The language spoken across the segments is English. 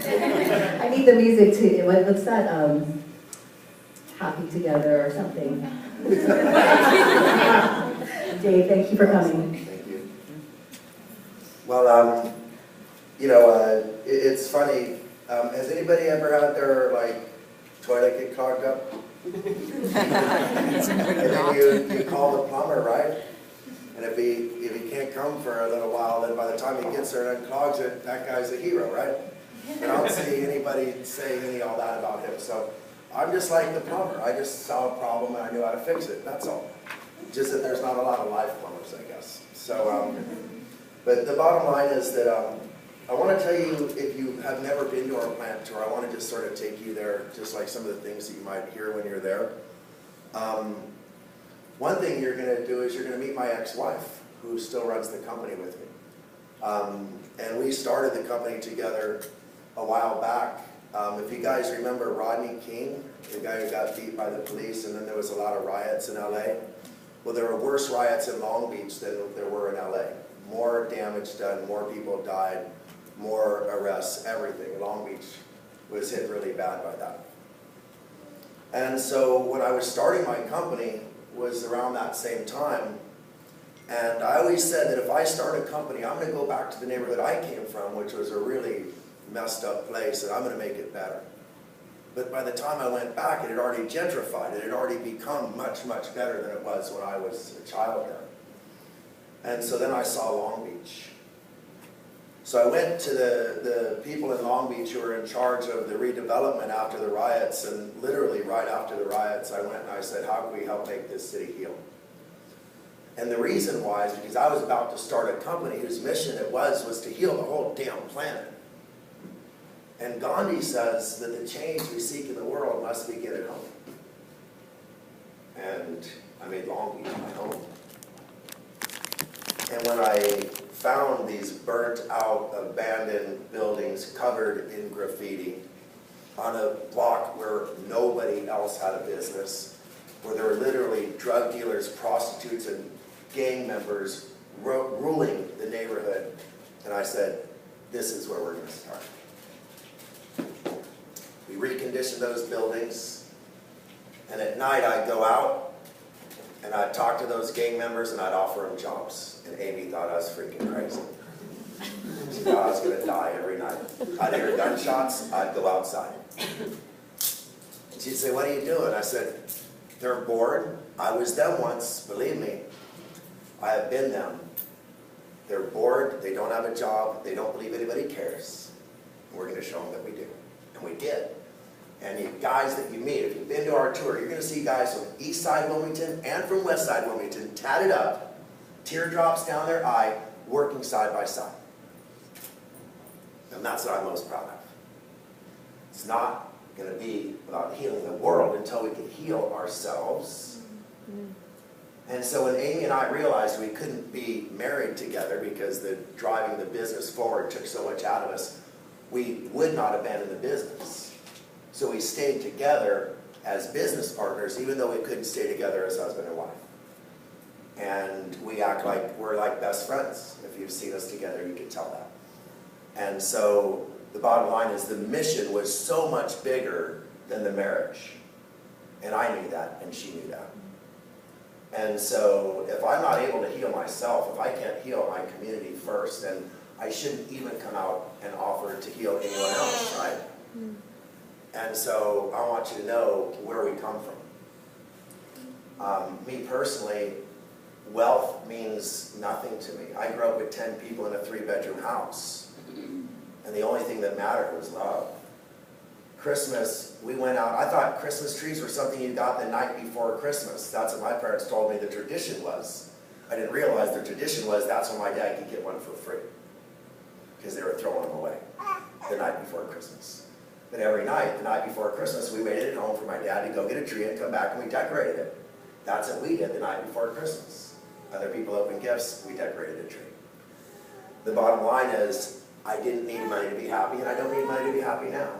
I need the music too. What's that? Happy Together or something. Dave, thank you for coming. Thank you. Well, you know, it's funny. Has anybody ever had their toilet get clogged up? And then you call the plumber, right? And if he can't come for a little while, then by the time he gets there and unclogs it, that guy's a hero, right? And I don't see anybody saying any all that about him. So I'm just like the plumber. I just saw a problem and I knew how to fix it. That's all. Just that there's not a lot of live plumbers, I guess. So, but the bottom line is that I want to tell you, if you have never been to our plant tour, I want to just sort of take you there, just like some of the things that you might hear when you're there. One thing you're going to do is you're going to meet my ex-wife, who still runs the company with me. And we started the company together a while back. If you guys remember Rodney King, the guy who got beat by the police, and then there was a lot of riots in LA. Well, there were worse riots in Long Beach than there were in LA. More damage done, more people died, more arrests, everything. Long Beach was hit really bad by that. And so when I was starting my company was around that same time. And I always said that if I start a company, I'm going to go back to the neighborhood I came from, which was a really messed up place, and I'm going to make it better. But by the time I went back, it had already gentrified. It had already become much, much better than it was when I was a child there. And so then I saw Long Beach. So I went to the people in Long Beach who were in charge of the redevelopment after the riots, and literally right after the riots, I went and I said, how can we help make this city heal? And the reason why is because I was about to start a company whose mission it was to heal the whole damn planet. And Gandhi says that the change we seek in the world must begin at home. And I made Long Beach my home. And when I found these burnt out, abandoned buildings covered in graffiti on a block where nobody else had a business, where there were literally drug dealers, prostitutes, and gang members ruling the neighborhood, and I said, this is where we're going to start. We reconditioned those buildings, and at night I'd go out and I'd talk to those gang members and I'd offer them jobs. And Amy thought I was freaking crazy. She thought I was going to die every night. I'd hear gunshots, I'd go outside. And she'd say, what are you doing? I said, they're bored. I was them once, believe me. I have been them. They're bored, they don't have a job, they don't believe anybody cares. And we're going to show them that we do. And we did. And you guys that you meet, if you've been to our tour, you're going to see guys from East Side Wilmington and from West Side Wilmington tatted up, teardrops down their eye, working side by side. And that's what I'm most proud of. It's not going to be about healing the world until we can heal ourselves. And so when Amy and I realized we couldn't be married together because driving the business forward took so much out of us, we would not abandon the business. So we stayed together as business partners, even though we couldn't stay together as husband and wife. And we act like we're like best friends. If you've seen us together, you can tell that. And so the bottom line is the mission was so much bigger than the marriage. And I knew that, and she knew that. And so if I'm not able to heal myself, if I can't heal my community first, then I shouldn't even come out and offer to heal anyone else, right? And so I want you to know where we come from. Me personally, wealth means nothing to me. I grew up with 10 people in a 3-bedroom house. And the only thing that mattered was love. Christmas, we went out. I thought Christmas trees were something you got the night before Christmas. That's what my parents told me the tradition was. I didn't realize the tradition was that's when my dad could get one for free. Because they were throwing them away the night before Christmas. But every night, the night before Christmas, we waited at home for my dad to go get a tree and come back and we decorated it. That's what we did the night before Christmas. Other people opened gifts, we decorated a tree. The bottom line is, I didn't need money to be happy, and I don't need money to be happy now.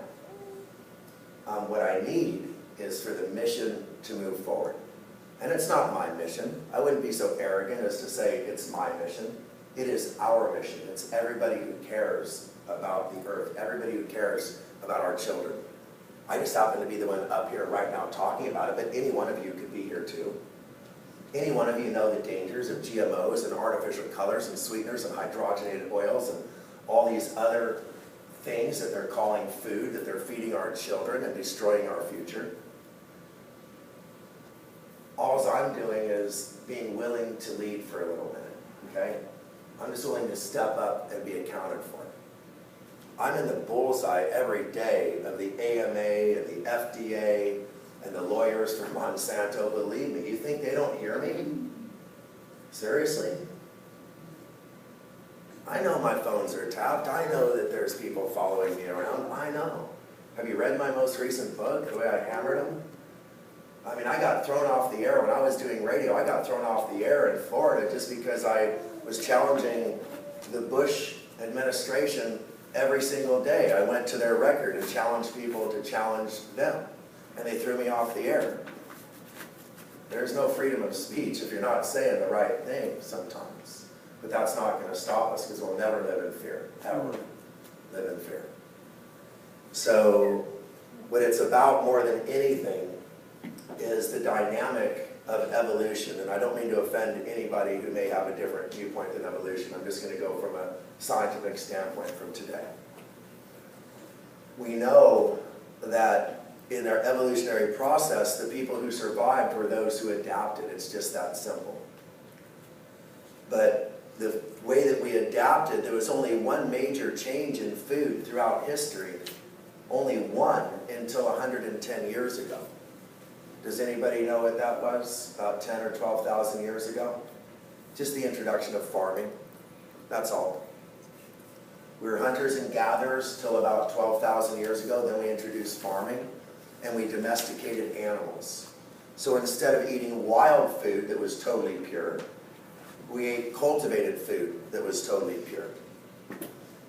What I need is for the mission to move forward. And it's not my mission. I wouldn't be so arrogant as to say it's my mission. It is our mission. It's everybody who cares about the earth, everybody who cares about our children. I just happen to be the one up here right now talking about it, but any one of you could be here too. Any one of you know the dangers of GMOs and artificial colors and sweeteners and hydrogenated oils and all these other things that they're calling food, that they're feeding our children and destroying our future. All I'm doing is being willing to lead for a little minute, okay? I'm just willing to step up and be accounted for. I'm in the bullseye every day of the AMA and the FDA and the lawyers from Monsanto. Believe me, you think they don't hear me? Seriously? I know my phones are tapped. I know that there's people following me around. I know. Have you read my most recent book, the way I hammered them? I mean, I got thrown off the air when I was doing radio. I got thrown off the air in Florida just because I was challenging the Bush administration every single day. I went to their record and challenged people to challenge them, and they threw me off the air. There's no freedom of speech if you're not saying the right thing sometimes. But that's not going to stop us, because we'll never live in fear, ever live in fear. So what it's about more than anything is the dynamic of evolution. And I don't mean to offend anybody who may have a different viewpoint than evolution. I'm just going to go from a scientific standpoint from today. We know that in our evolutionary process, the people who survived were those who adapted. It's just that simple. But the way that we adapted, there was only one major change in food throughout history. Only one until 110 years ago. Does anybody know what that was? About 10 or 12,000 years ago? Just the introduction of farming. That's all. We were hunters and gatherers till about 12,000 years ago. Then we introduced farming, and we domesticated animals. So instead of eating wild food that was totally pure, we ate cultivated food that was totally pure.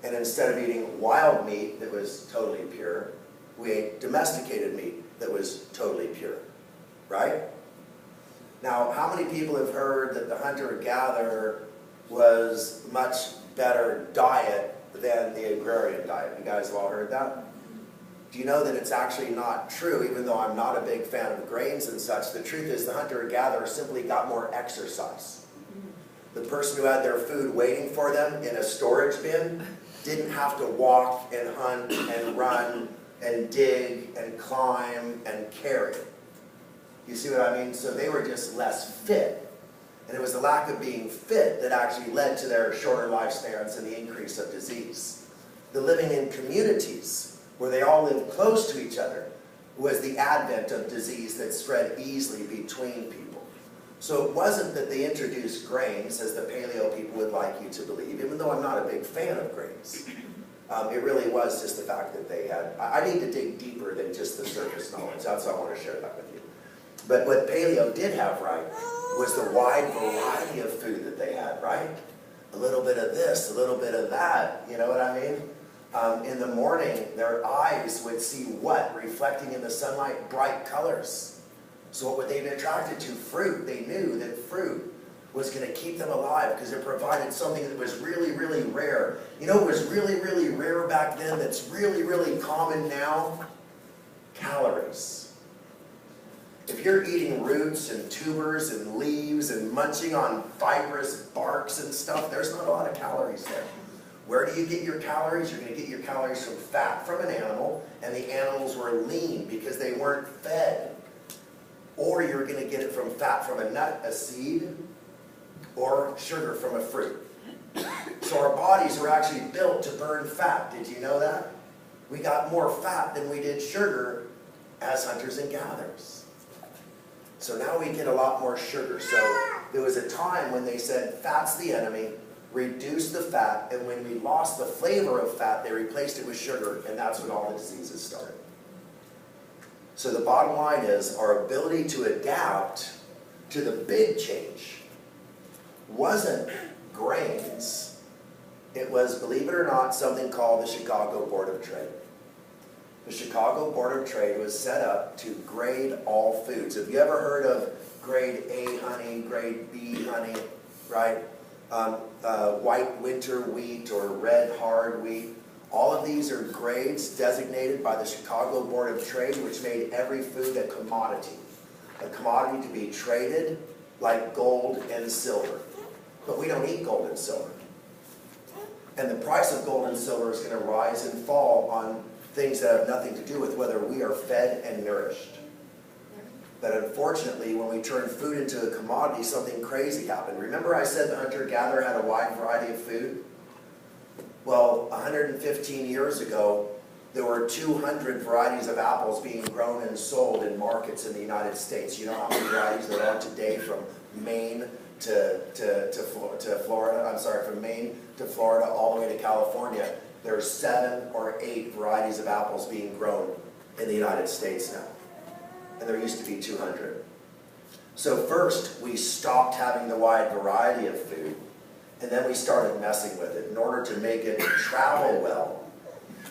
And instead of eating wild meat that was totally pure, we ate domesticated meat that was totally pure. Right? Now, how many people have heard that the hunter-gatherer was much better diet than the agrarian diet? You guys have all heard that? Do you know that it's actually not true, even though I'm not a big fan of grains and such? The truth is the hunter-gatherer simply got more exercise. The person who had their food waiting for them in a storage bin didn't have to walk and hunt and run and dig and climb and carry. You see what I mean? So they were just less fit. And it was the lack of being fit that actually led to their shorter lifespans and the increase of disease. The living in communities where they all lived close to each other was the advent of disease that spread easily between people. So it wasn't that they introduced grains, as the paleo people would like you to believe, even though I'm not a big fan of grains. It really was just the fact that they had, I need to dig deeper than just the surface knowledge. That's why I want to share that with you. But what paleo did have right was the wide variety of food that they had, right? A little bit of this, a little bit of that, you know what I mean? In the morning, their eyes would see what? Reflecting in the sunlight, bright colors. So what would they be attracted to? Fruit. They knew that fruit was going to keep them alive because it provided something that was really, really rare. You know what was really, really rare back then that's really, really common now? Calories. If you're eating roots and tubers and leaves and munching on fibrous barks and stuff, there's not a lot of calories there. Where do you get your calories? You're going to get your calories from fat from an animal, and the animals were lean because they weren't fed. Or you're going to get it from fat from a nut, a seed, or sugar from a fruit. So our bodies were actually built to burn fat. Did you know that? We got more fat than we did sugar as hunters and gatherers. So now we get a lot more sugar. So there was a time when they said, fat's the enemy, reduce the fat, and when we lost the flavor of fat, they replaced it with sugar, and that's when all the diseases started. So the bottom line is, our ability to adapt to the big change wasn't grains. It was, believe it or not, something called the Chicago Board of Trade. The Chicago Board of Trade was set up to grade all foods. Have you ever heard of grade A honey, grade B honey, right? White winter wheat or red hard wheat. All of these are grades designated by the Chicago Board of Trade, which made every food a commodity to be traded like gold and silver. But we don't eat gold and silver. And the price of gold and silver is going to rise and fall on things that have nothing to do with whether we are fed and nourished. But unfortunately, when we turn food into a commodity, something crazy happened. Remember I said the hunter-gatherer had a wide variety of food? Well, 115 years ago, there were 200 varieties of apples being grown and sold in markets in the United States. You know how many varieties there are today from Maine to Florida? I'm sorry, from Maine to Florida all the way to California. There are 7 or 8 varieties of apples being grown in the United States now. And there used to be 200. So first, we stopped having the wide variety of food, and then we started messing with it in order to make it travel well.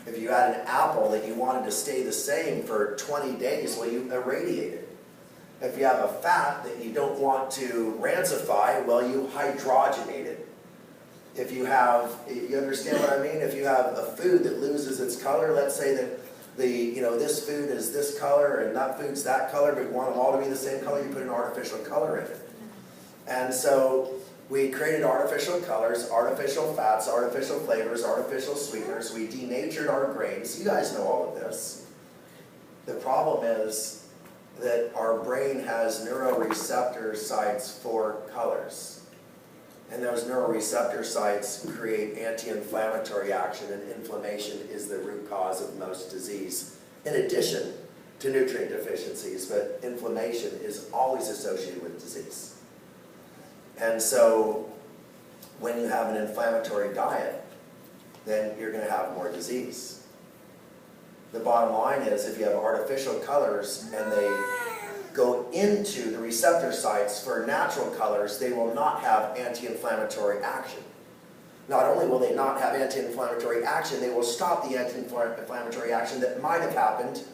If you had an apple that you wanted to stay the same for 20 days, well, you irradiate it. If you have a fat that you don't want to rancify, well, you hydrogenate it. If you have, you understand what I mean? If you have a food that loses its color, let's say that this food is this color and that food's that color, but you want them all to be the same color, you put an artificial color in it. And so we created artificial colors, artificial fats, artificial flavors, artificial sweeteners. We denatured our grains. You guys know all of this. The problem is that our brain has neuroreceptor sites for colors. And those neuroreceptor sites create anti-inflammatory action, and inflammation is the root cause of most disease, in addition to nutrient deficiencies, but inflammation is always associated with disease. And so when you have an inflammatory diet, then you're going to have more disease. The bottom line is, if you have artificial colors and they go into the receptor sites for natural colors, they will not have anti-inflammatory action. Not only will they not have anti-inflammatory action, they will stop the anti-inflammatory action that might have happened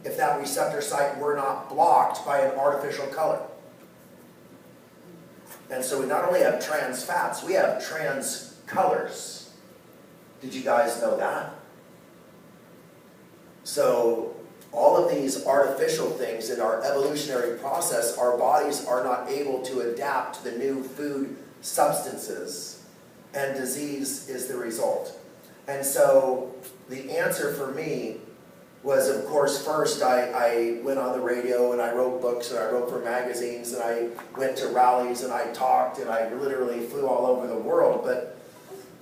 if that receptor site were not blocked by an artificial color. And so we not only have trans fats, we have trans colors. Did you guys know that? So all of these artificial things in our evolutionary process, our bodies are not able to adapt to the new food substances, and disease is the result. And so the answer for me was, of course, first I went on the radio and I wrote books and I wrote for magazines and I went to rallies and I talked and I literally flew all over the world. But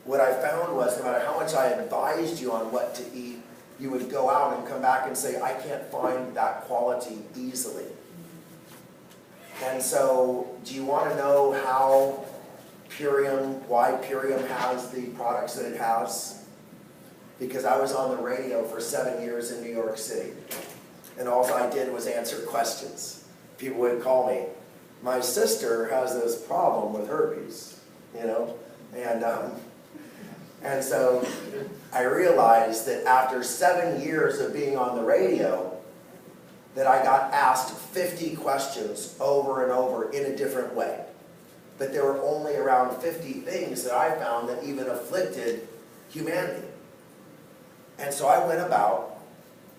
what I found was, no matter how much I advised you on what to eat, you would go out and come back and say, I can't find that quality easily. And so, do you want to know how why Purium has the products that it has? Because I was on the radio for 7 years in New York City, and all I did was answer questions. People would call me, my sister has this problem with herpes, and so I realized that after 7 years of being on the radio, that I got asked 50 questions over and over in a different way. But there were only around 50 things that I found that even afflicted humanity. And so I went about,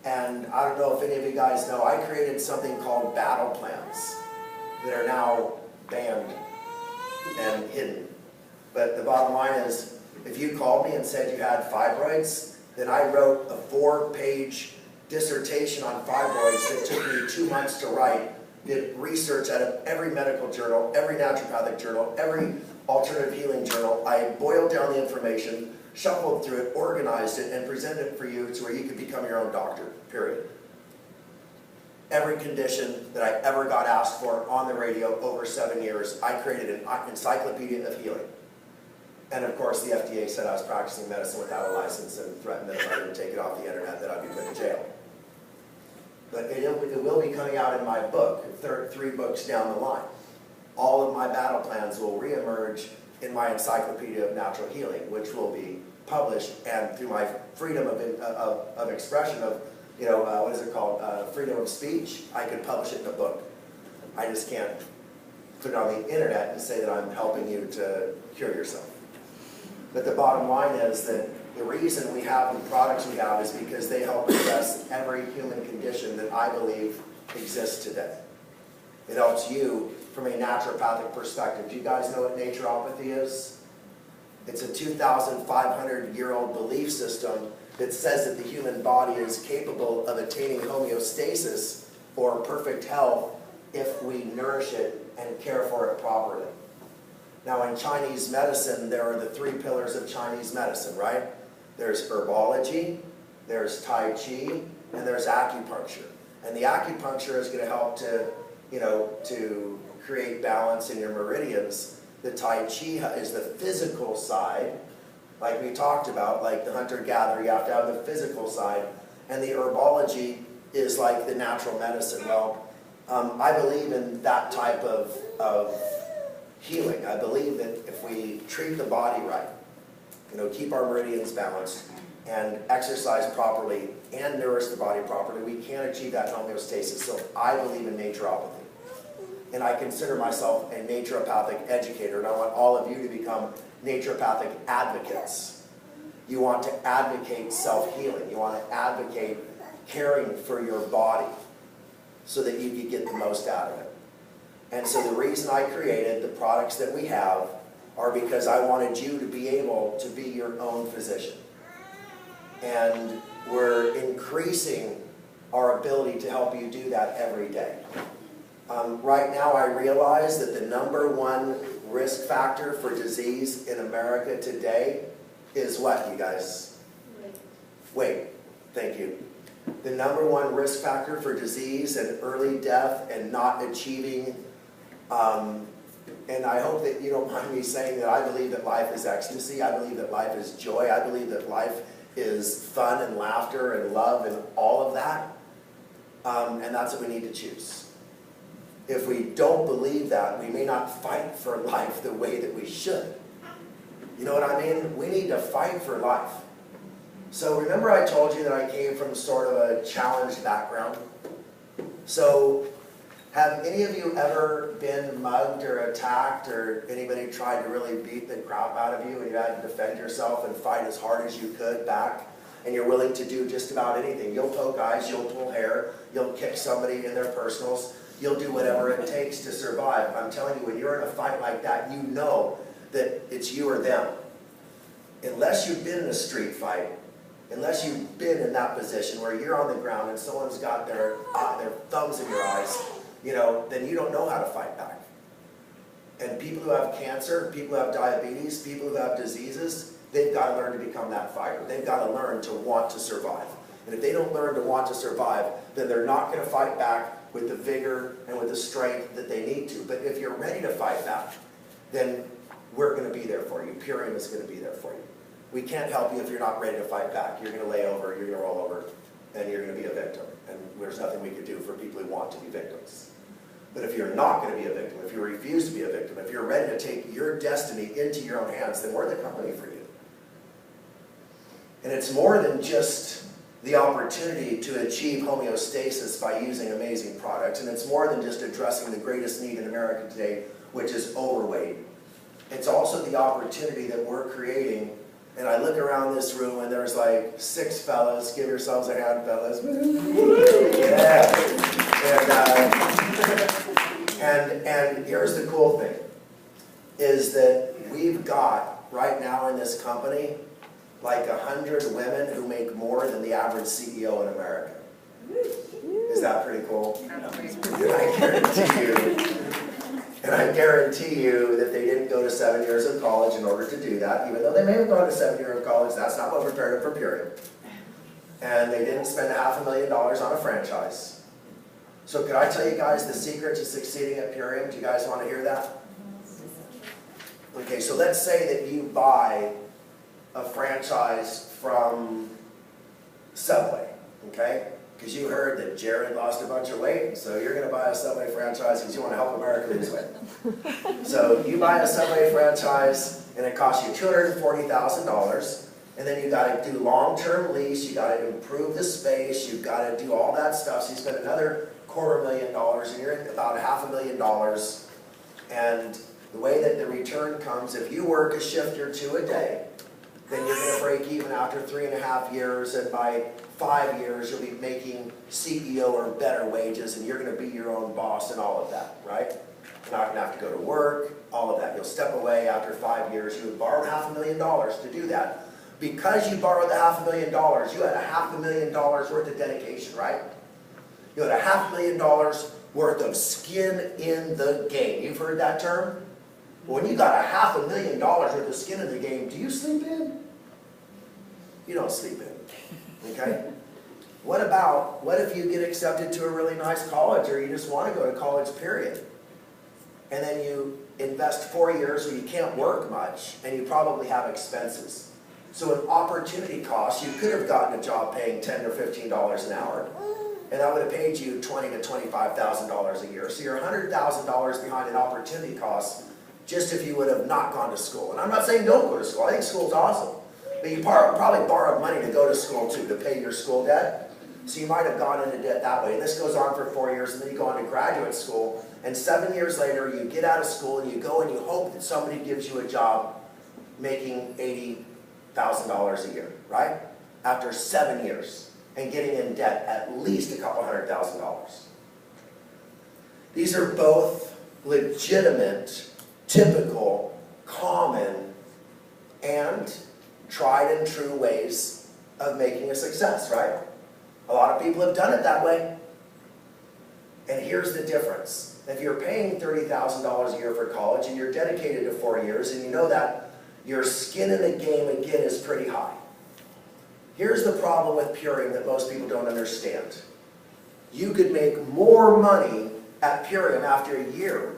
and I don't know if any of you guys know, I created something called battle plans that are now banned and hidden. But the bottom line is, if you called me and said you had fibroids, then I wrote a 4-page dissertation on fibroids that took me 2 months to write, did research out of every medical journal, every naturopathic journal, every alternative healing journal. I boiled down the information, shuffled through it, organized it, and presented it for you to where you could become your own doctor, period. Every condition that I ever got asked for on the radio over 7 years, I created an encyclopedia of healing. And of course, the FDA said I was practicing medicine without a license and threatened that if I didn't take it off the internet, that I'd be put in jail. But it will be coming out in my book, 3 books down the line. All of my battle plans will reemerge in my Encyclopedia of Natural Healing, which will be published, and through my freedom of expression of, what is it called, freedom of speech, I could publish it in a book. I just can't put it on the internet and say that I'm helping you to cure yourself. But the bottom line is that the reason we have the products we have is because they help address every human condition that I believe exists today. It helps you from a naturopathic perspective. Do you guys know what naturopathy is? It's a 2,500-year-old belief system that says that the human body is capable of attaining homeostasis or perfect health if we nourish it and care for it properly. Now in Chinese medicine, there are the 3 pillars of Chinese medicine, right? There's herbology, there's Tai Chi, and there's acupuncture. And the acupuncture is going to help to, to create balance in your meridians. The Tai Chi is the physical side, like we talked about, like the hunter-gatherer, you have to have the physical side. And the herbology is like the natural medicine. Well, I believe in that type of healing. I believe that if we treat the body right, keep our meridians balanced, and exercise properly, and nourish the body properly, we can achieve that homeostasis. So I believe in naturopathy. And I consider myself a naturopathic educator, and I want all of you to become naturopathic advocates. You want to advocate self-healing. You want to advocate caring for your body so that you can get the most out of it. And so the reason I created the products that we have are because I wanted you to be able to be your own physician. And we're increasing our ability to help you do that every day. Right now I realize that the #1 risk factor for disease in America today is what, you guys? Weight. Thank you. The #1 risk factor for disease and early death and not achieving, and I hope that you don't mind me saying that I believe that life is ecstasy. I believe that life is joy. I believe that life is fun and laughter and love and all of that. And that's what we need to choose. If we don't believe that, we may not fight for life the way that we should. You know what I mean? We need to fight for life. So remember I told you that I came from sort of a challenged background? So have any of you ever been mugged or attacked, or anybody tried to really beat the crap out of you and you had to defend yourself and fight as hard as you could back? And you're willing to do just about anything. You'll poke eyes, you'll pull hair, you'll kick somebody in their personals, you'll do whatever it takes to survive. I'm telling you, when you're in a fight like that, you know that it's you or them. Unless you've been in a street fight, unless you've been in that position where you're on the ground and someone's got their thumbs in your eyes, then you don't know how to fight back. And people who have cancer, people who have diabetes, people who have diseases, they've got to learn to become that fighter. They've got to learn to want to survive. And if they don't learn to want to survive, then they're not going to fight back with the vigor and with the strength that they need to. But if you're ready to fight back, then we're going to be there for you. Purium is going to be there for you. We can't help you if you're not ready to fight back. You're going to lay over, you're going to roll over, and you're going to be a victim. And there's nothing we can do for people who want to be victims. But if you're not going to be a victim, if you refuse to be a victim, if you're ready to take your destiny into your own hands, then we're the company for you. And it's more than just the opportunity to achieve homeostasis by using amazing products, and it's more than just addressing the greatest need in America today, which is overweight. It's also the opportunity that we're creating. And I look around this room and there's like 6 fellas. Give yourselves a hand, fellas. Yeah. And here's the cool thing, is that we've got, right now in this company, like 100 women who make more than the average CEO in America. Is that pretty cool? And I guarantee you that they didn't go to 7 years of college in order to do that, even though they may have gone to 7 years of college. That's not what prepared them for Purium. And they didn't spend $500,000 on a franchise. So could I tell you guys the secret to succeeding at Purium? Do you guys want to hear that? Okay, so let's say that you buy a franchise from Subway, okay? Because you heard that Jared lost a bunch of weight, so you're going to buy a Subway franchise because you want to help America lose weight. So you buy a Subway franchise, and it costs you $240,000, and then you got to do long-term lease, you got to improve the space, you've got to do all that stuff. So you spend another $250,000, and you're at about $500,000. And the way that the return comes, if you work a shift or 2 a day, then you're going to break even after 3.5 years, and by 5 years you'll be making CEO or better wages, and you're going to be your own boss and all of that, right? You're not going to have to go to work, all of that. You'll step away after 5 years. You would borrow $500,000 to do that. Because you borrowed the $500,000, you had $500,000 worth of dedication, right? You had $500,000 worth of skin in the game. You've heard that term? When you got $500,000 worth of skin in the game, do you sleep in? You don't sleep in, okay? What if you get accepted to a really nice college, or you just want to go to college, period? And then you invest 4 years where you can't work much, and you probably have expenses. So an opportunity cost, you could have gotten a job paying $10 or $15 an hour, and that would have paid you $20,000 to $25,000 a year. So you're $100,000 behind an opportunity cost just if you would have not gone to school. And I'm not saying don't go to school. I think school's awesome. But you probably borrowed money to go to school too, to pay your school debt. So you might have gone into debt that way. And this goes on for 4 years, and then you go on to graduate school. And 7 years later, you get out of school and you go and you hope that somebody gives you a job making $80,000 a year, right? After 7 years, and getting in debt at least a couple $100,000. These are both legitimate, typical, common, and tried and true ways of making a success, right? A lot of people have done it that way. And here's the difference. If you're paying $30,000 a year for college and you're dedicated to 4 years, and you know that your skin in the game again is pretty high. Here's the problem with Purium that most people don't understand. You could make more money at Purium after a year,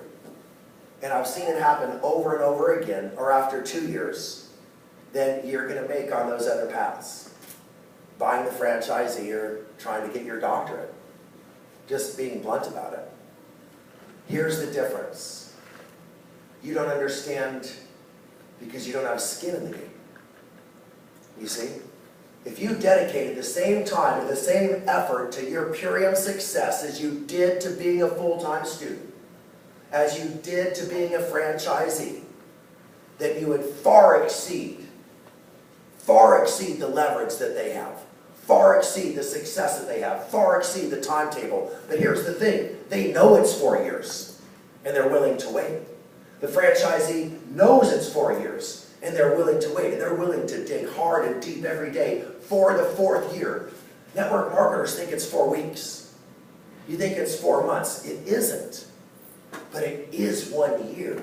and I've seen it happen over and over again, or after 2 years, than you're going to make on those other paths. Buying the franchisee or trying to get your doctorate. Just being blunt about it. Here's the difference. You don't understand because you don't have skin in the game. You see? If you dedicated the same time and the same effort to your Purium success as you did to being a full-time student, as you did to being a franchisee, then you would far exceed the leverage that they have, far exceed the success that they have, far exceed the timetable. But here's the thing, they know it's 4 years, and they're willing to wait. The franchisee knows it's 4 years, and they're willing to wait, and they're willing to dig hard and deep every day for the 4th year. Network marketers think it's 4 weeks. You think it's 4 months. It isn't, but it is 1 year.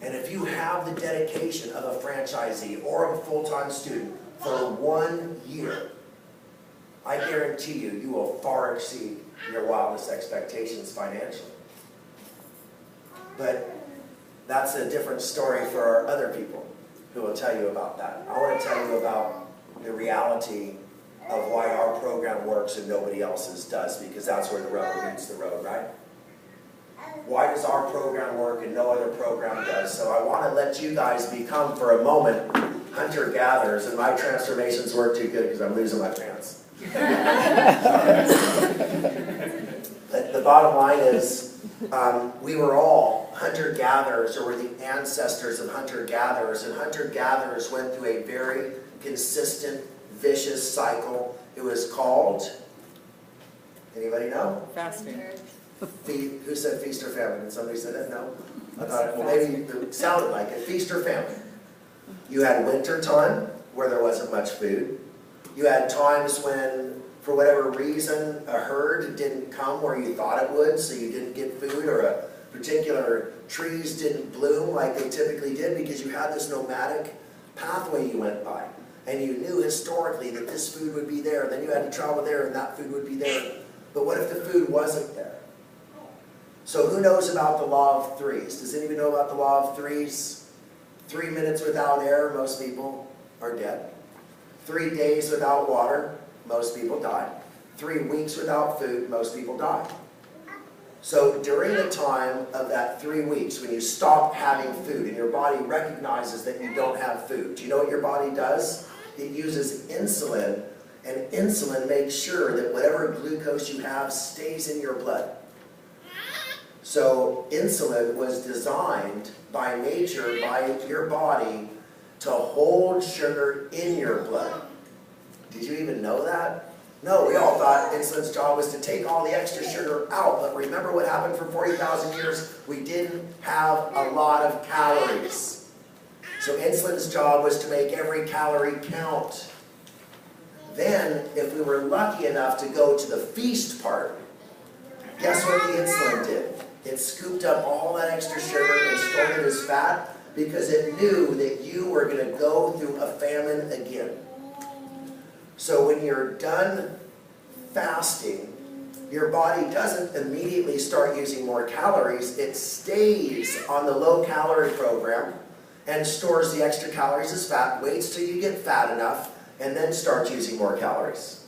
And if you have the dedication of a franchisee or of a full-time student for 1 year, I guarantee you, you will far exceed your wildest expectations financially. But that's a different story for our other people who will tell you about that. I want to tell you about the reality of why our program works and nobody else's does, because that's where the rubber meets the road, right? Why does our program work and no other program does? So I want to let you guys become, for a moment, hunter-gatherers, and my transformations work too good because I'm losing my pants. But the bottom line is, we were all hunter-gatherers, or were the ancestors of hunter-gatherers, and hunter-gatherers went through a very consistent, vicious cycle. It was called, anybody know? Fasting. Who said feast or famine? Did somebody say that? No? I thought, well, maybe it sounded like it. Feast or famine. You had winter time where there wasn't much food. You had times when, for whatever reason, a herd didn't come where you thought it would, so you didn't get food, or a particular trees didn't bloom like they typically did because you had this nomadic pathway you went by. And you knew historically that this food would be there. Then you had to travel there and that food would be there. But what if the food wasn't there? So who knows about the law of threes? Does anybody know about the law of threes? 3 minutes without air, most people are dead. 3 days without water, most people die. 3 weeks without food, most people die. So during the time of that 3 weeks, when you stop having food and your body recognizes that you don't have food, do you know what your body does? It uses insulin, and insulin makes sure that whatever glucose you have stays in your blood. So insulin was designed by nature, by your body, to hold sugar in your blood. Did you even know that? No, we all thought insulin's job was to take all the extra sugar out, but remember what happened for 40,000 years? We didn't have a lot of calories. So insulin's job was to make every calorie count. Then, if we were lucky enough to go to the feast part, guess what the insulin did? It scooped up all that extra sugar and stored it as fat because it knew that you were going to go through a famine again. So when you're done fasting, your body doesn't immediately start using more calories. It stays on the low-calorie program and stores the extra calories as fat, waits till you get fat enough, and then starts using more calories.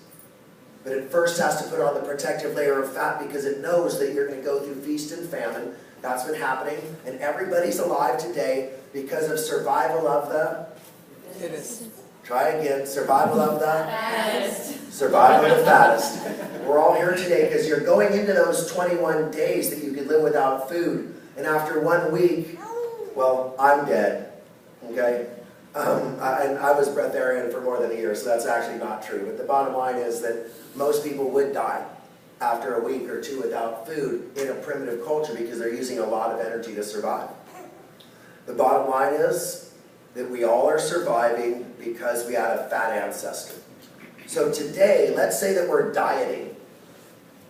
But it first has to put on the protective layer of fat because it knows that you're going to go through feast and famine. That's been happening, and everybody's alive today because of survival of the... Try again. Survival of the... Fattest. Survival of the fattest. We're all here today because you're going into those 21 days that you could live without food. And after 1 week, well, I'm dead. Okay? I was breatharian for more than a year, so that's actually not true. But the bottom line is that most people would die after a week or two without food in a primitive culture because they're using a lot of energy to survive. The bottom line is that we all are surviving because we had a fat ancestor. So today, let's say that we're dieting.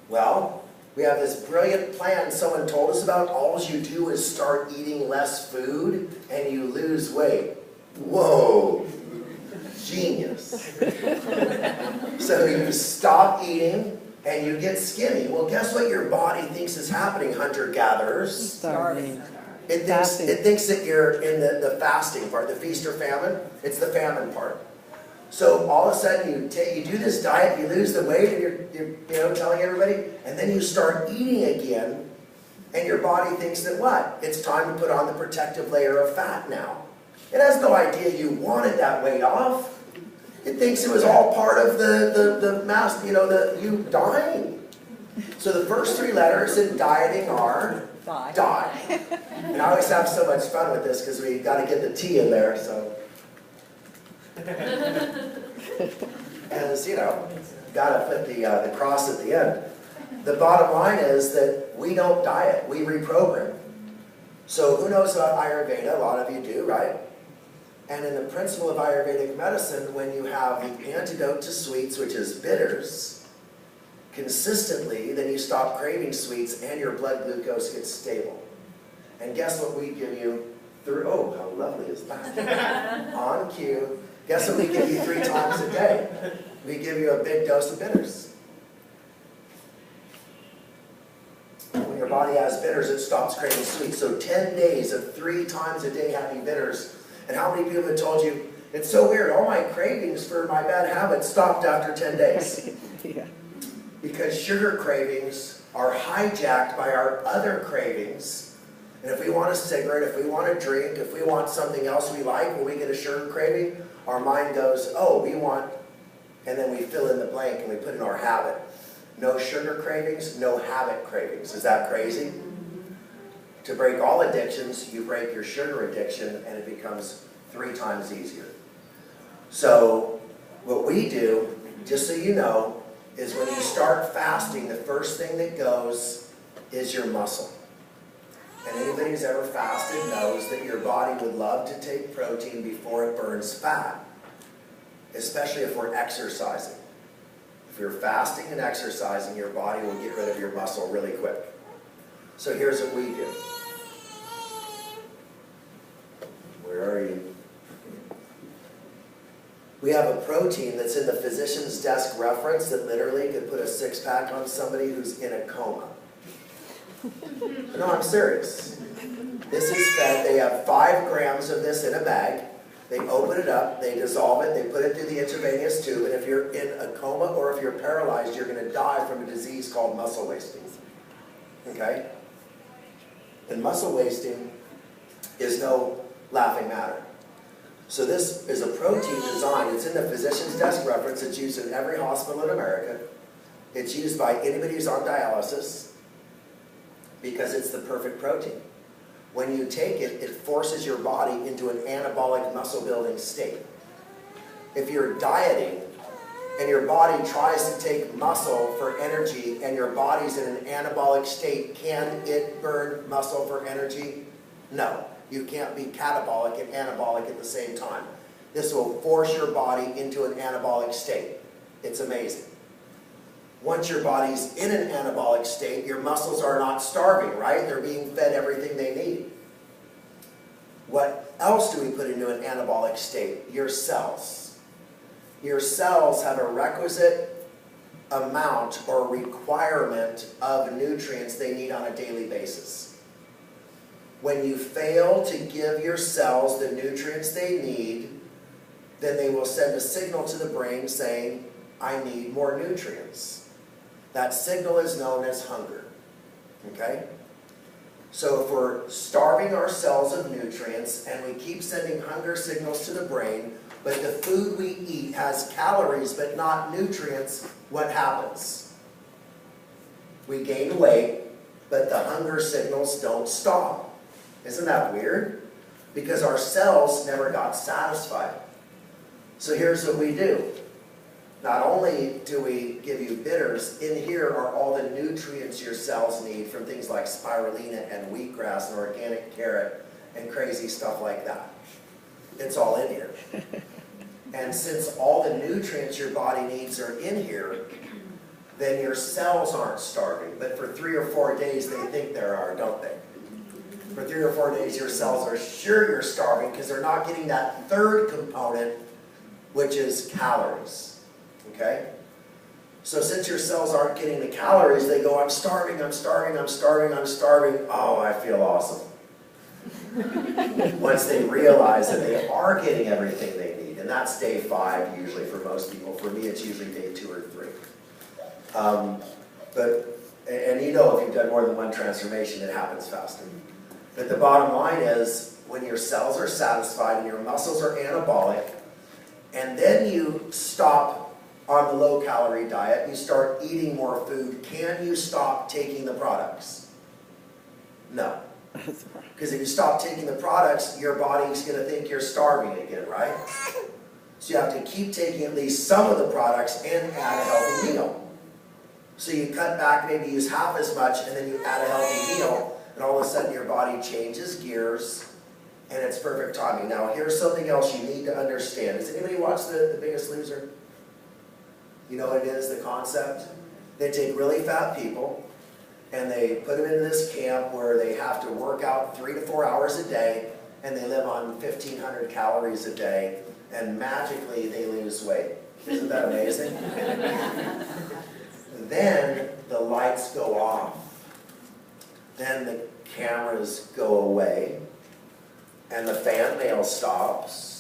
Well, we have this brilliant plan someone told us about. All you do is start eating less food and you lose weight. Whoa, genius. So you stop eating and you get skinny. Well, guess what your body thinks is happening, hunter-gatherers? Starving. It thinks that you're in the fasting part, the feast or famine. It's the famine part. So all of a sudden you do this diet, you lose the weight, and you're telling everybody, and then you start eating again, and your body thinks that what? It's time to put on the protective layer of fat now. It has no idea you wanted that weight off. It thinks it was all part of the mass, you dying. So the first 3 letters in dieting are die. And I always have so much fun with this because we got to get the T in there, so. As got to put the cross at the end. The bottom line is that we don't diet, we reprogram. So who knows about Ayurveda? A lot of you do, right? And in the principle of Ayurvedic medicine, when you have the antidote to sweets, which is bitters, consistently, then you stop craving sweets and your blood glucose gets stable. And guess what we give you? Oh, how lovely is that? On cue. Guess what we give you 3 times a day? We give you a big dose of bitters. When your body has bitters, it stops craving sweets. So 10 days of 3 times a day having bitters. And how many people have told you, it's so weird, all my cravings for my bad habits stopped after 10 days. Yeah. Because sugar cravings are hijacked by our other cravings. And if we want a cigarette, if we want a drink, if we want something else we like, when we get a sugar craving, our mind goes, oh, we want, and then we fill in the blank and we put in our habit. No sugar cravings, no habit cravings. Is that crazy? To break all addictions, you break your sugar addiction and it becomes 3 times easier. So what we do, just so you know, is when you start fasting, the first thing that goes is your muscle. And anybody who's ever fasted knows that your body would love to take protein before it burns fat, especially if we're exercising. If you're fasting and exercising, your body will get rid of your muscle really quick. So here's what we do. Where are you? We have a protein that's in the physician's desk reference that literally could put a 6-pack on somebody who's in a coma. No, I'm serious. This is fed. They have 5 grams of this in a bag. They open it up, they dissolve it, they put it through the intravenous tube, and if you're in a coma or if you're paralyzed, you're going to die from a disease called muscle wasting. Okay? And muscle wasting is no laughing matter. So this is a protein design. It's in the physician's desk reference. It's used in every hospital in America. It's used by anybody who's on dialysis because it's the perfect protein. When you take it, it forces your body into an anabolic muscle building state. If you're dieting and your body tries to take muscle for energy and your body's in an anabolic state, can it burn muscle for energy? No. You can't be catabolic and anabolic at the same time. This will force your body into an anabolic state. It's amazing. Once your body's in an anabolic state, your muscles are not starving, right? They're being fed everything they need. What else do we put into an anabolic state? Your cells. Your cells have a requisite amount or requirement of nutrients they need on a daily basis. When you fail to give your cells the nutrients they need, then they will send a signal to the brain saying, I need more nutrients. That signal is known as hunger. Okay? So if we're starving our cells of nutrients and we keep sending hunger signals to the brain, but the food we eat has calories but not nutrients, what happens? We gain weight, but the hunger signals don't stop. Isn't that weird? Because our cells never got satisfied. So here's what we do. Not only do we give you bitters, in here are all the nutrients your cells need from things like spirulina and wheatgrass and organic carrot and crazy stuff like that. It's all in here. And since all the nutrients your body needs are in here, then your cells aren't starving. But for 3 or 4 days they think there are, don't they? For 3 or 4 days your cells are sure you're starving because they're not getting that third component, which is calories. Okay? So since your cells aren't getting the calories, they go, I'm starving, I'm starving, I'm starving, I'm starving. Oh, I feel awesome. Once they realize that they are getting everything they need. And that's day 5 usually for most people. For me, it's usually day 2 or 3. And you know if you've done more than one transformation, it happens faster. But the bottom line is, when your cells are satisfied and your muscles are anabolic, and then you stop on the low-calorie diet, you start eating more food, can you stop taking the products? No. Because if you stop taking the products, your body's going to think you're starving again, right? So you have to keep taking at least some of the products and add a healthy meal. So you cut back, maybe use half as much, and then you add a healthy meal, and all of a sudden your body changes gears, and it's perfect timing. Now here's something else you need to understand. Has anybody watched The Biggest Loser? You know what it is, the concept? They take really fat people and they put them in this camp where they have to work out 3 to 4 hours a day and they live on 1,500 calories a day and magically they lose weight. Isn't that amazing? Then the lights go off. Then the cameras go away and the fan mail stops.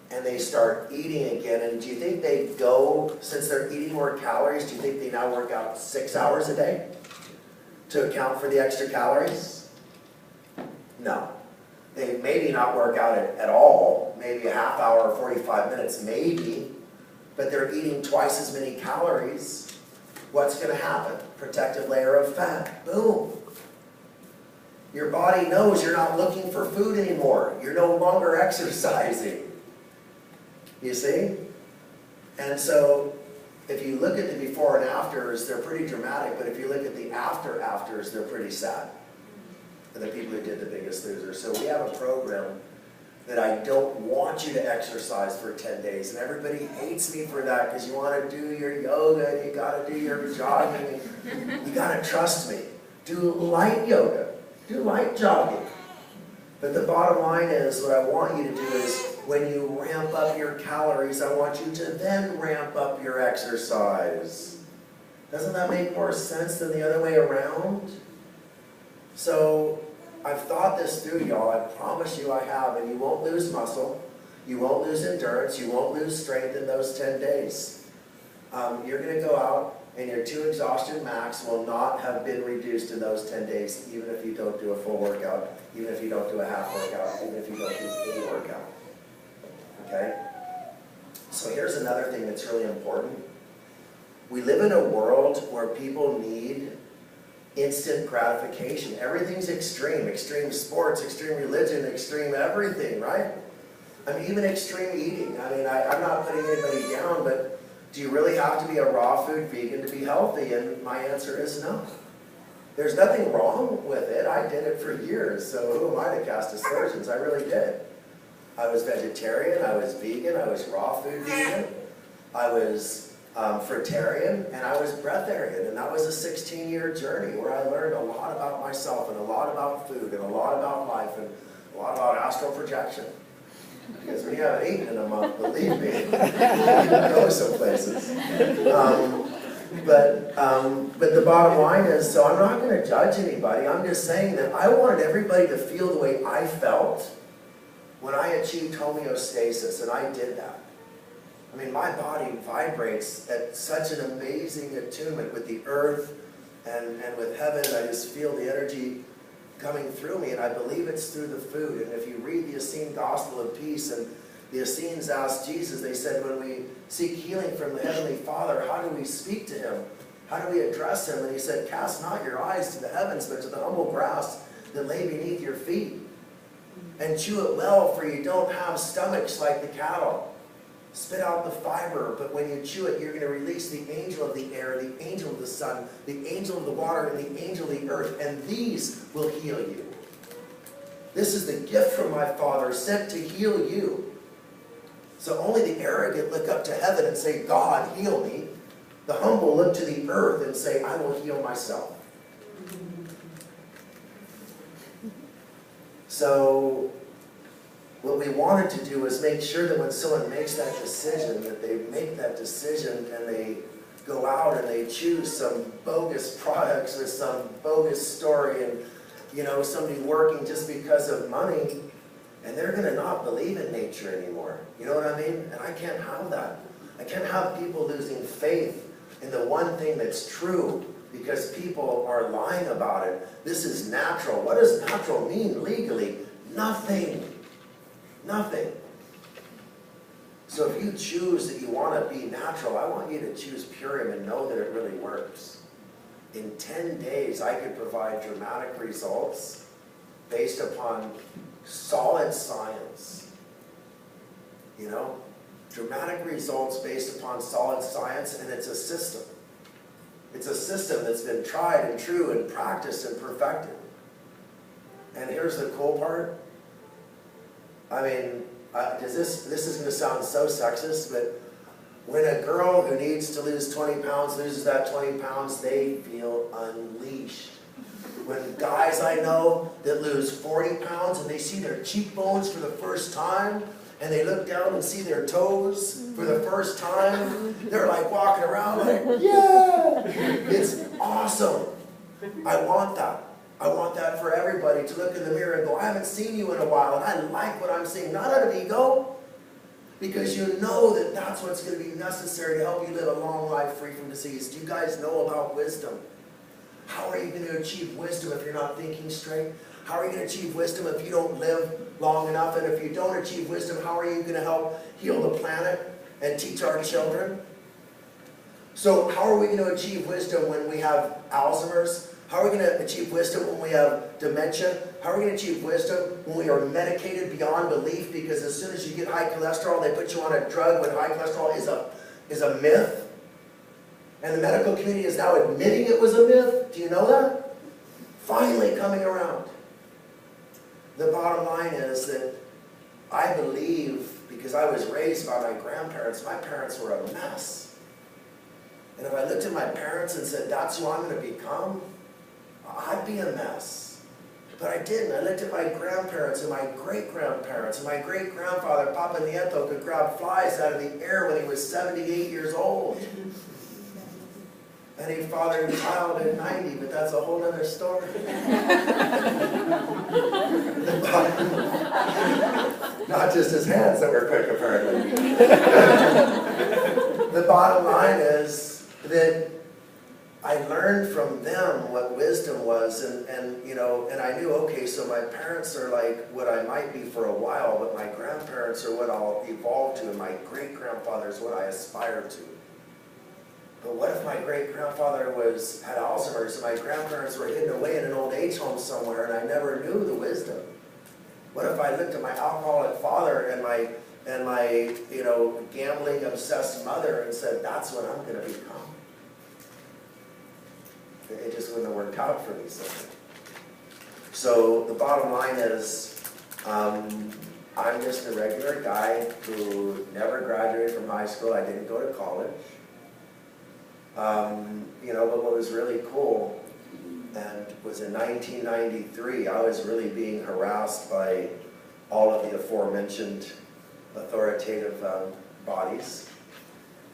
And they start eating again. And do you think they go, since they're eating more calories, do you think they now work out 6 hours a day to account for the extra calories? No. They maybe not work out at all, maybe a half hour or 45 minutes, maybe, but they're eating twice as many calories. What's going to happen? Protective layer of fat. Boom. Your body knows you're not looking for food anymore. You're no longer exercising. You see? And so, if you look at the before and afters, they're pretty dramatic, but if you look at the afters, they're pretty sad. For the people who did The Biggest Loser. So we have a program that I don't want you to exercise for 10 days. And everybody hates me for that because you want to do your yoga and you got to do your jogging. You got to trust me. Do light yoga. Do light jogging. But the bottom line is, what I want you to do is, when you ramp up your calories, I want you to then ramp up your exercise. Doesn't that make more sense than the other way around? So, I've thought this through, y'all. I promise you I have. And you won't lose muscle. You won't lose endurance. You won't lose strength in those 10 days. You're going to go out, and your 2 exhaustion max will not have been reduced in those 10 days, even if you don't do a full workout, even if you don't do a half workout, even if you don't do a workout. Okay? So here's another thing that's really important. We live in a world where people need instant gratification. Everything's extreme. Extreme sports, extreme religion, extreme everything, right? I mean, even extreme eating. I mean, I'm not putting anybody down, but do you really have to be a raw food vegan to be healthy? And my answer is no. There's nothing wrong with it. I did it for years, so who am I to cast aspersions? I really did. I was vegetarian, I was vegan, I was raw food vegan, I was fruitarian, and I was breatharian. And that was a 16-year journey where I learned a lot about myself and a lot about food and a lot about life and a lot about astral projection. Because when you haven't eaten in a month, believe me, you can go some places. But the bottom line is, so I'm not going to judge anybody. I'm just saying that I wanted everybody to feel the way I felt when I achieved homeostasis, and I did that. I mean, my body vibrates at such an amazing attunement with the earth and with heaven. I just feel the energy coming through me, and I believe it's through the food. And if you read the Essene Gospel of Peace, and the Essenes asked Jesus, they said, when we seek healing from the Heavenly Father, how do we speak to Him? How do we address Him? And He said, cast not your eyes to the heavens, but to the humble grass that lay beneath your feet. And chew it well, for you don't have stomachs like the cattle. Spit out the fiber, but when you chew it, you're going to release the angel of the air, the angel of the sun, the angel of the water, and the angel of the earth, and these will heal you. This is the gift from my Father, sent to heal you. So only the arrogant look up to heaven and say, God, heal me. The humble look to the earth and say, I will heal myself. So what we wanted to do is make sure that when someone makes that decision, that they make that decision and they go out and they choose some bogus products or some bogus story and, you know, somebody working just because of money, and they're going to not believe in nature anymore. You know what I mean? And I can't have that. I can't have people losing faith in the one thing that's true because people are lying about it. This is natural. What does natural mean legally? Nothing. Nothing. So if you choose that you want to be natural, I want you to choose Purium and know that it really works. In 10 days, I could provide dramatic results based upon solid science. You know? Dramatic results based upon solid science, and it's a system. It's a system that's been tried and true and practiced and perfected. And here's the cool part. I mean, this is going to sound so sexist, but when a girl who needs to lose 20 pounds loses that 20 pounds, they feel unleashed. When guys I know that lose 40 pounds and they see their cheekbones for the first time, and they look down and see their toes for the first time, they're like walking around like, yeah! It's awesome. I want that. I want that for everybody, to look in the mirror and go, I haven't seen you in a while, and I like what I'm seeing. Not out of ego, because you know that that's what's going to be necessary to help you live a long life free from disease. Do you guys know about wisdom? How are you going to achieve wisdom if you're not thinking straight? How are you going to achieve wisdom if you don't live long enough? And if you don't achieve wisdom, how are you going to help heal the planet and teach our children? So how are we going to achieve wisdom when we have Alzheimer's? How are we going to achieve wisdom when we have dementia? How are we going to achieve wisdom when we are medicated beyond belief? Because as soon as you get high cholesterol, they put you on a drug when high cholesterol is a myth. And the medical community is now admitting it was a myth. Do you know that? Finally coming around. The bottom line is that I believe, because I was raised by my grandparents, my parents were a mess. And if I looked at my parents and said, that's who I'm going to become, I'd be a mess. But I didn't. I looked at my grandparents and my great-grandparents, and my great-grandfather, Papa Nieto, could grab flies out of the air when he was 78 years old. And he fathered a child at 90, but that's a whole other story. Not just his hands that were quick, apparently. The bottom line is that I learned from them what wisdom was, and you know, and I knew, okay, so my parents are like what I might be for a while, but my grandparents are what I'll evolve to, and my great-grandfather is what I aspire to. but what if my great-grandfather had Alzheimer's and my grandparents were hidden away in an old age home somewhere and I never knew the wisdom? What if I looked at my alcoholic father and my gambling obsessed mother and said, that's what I'm gonna become? It just wouldn't have worked out for me. So the bottom line is, I'm just a regular guy who never graduated from high school. I didn't go to college. But what was really cool, and was in 1993, I was really being harassed by all of the aforementioned authoritative bodies.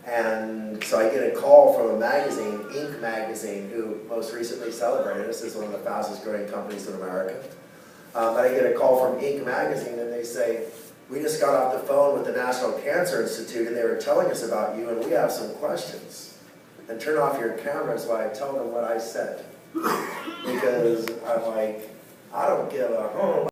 And so I get a call from a magazine, Inc. magazine, who most recently celebrated us as one of the fastest growing companies in America. But I get a call from Inc. magazine and they say, we just got off the phone with the National Cancer Institute and they were telling us about you and we have some questions. And turn off your cameras while I tell them what I said. Because I'm like, I don't give a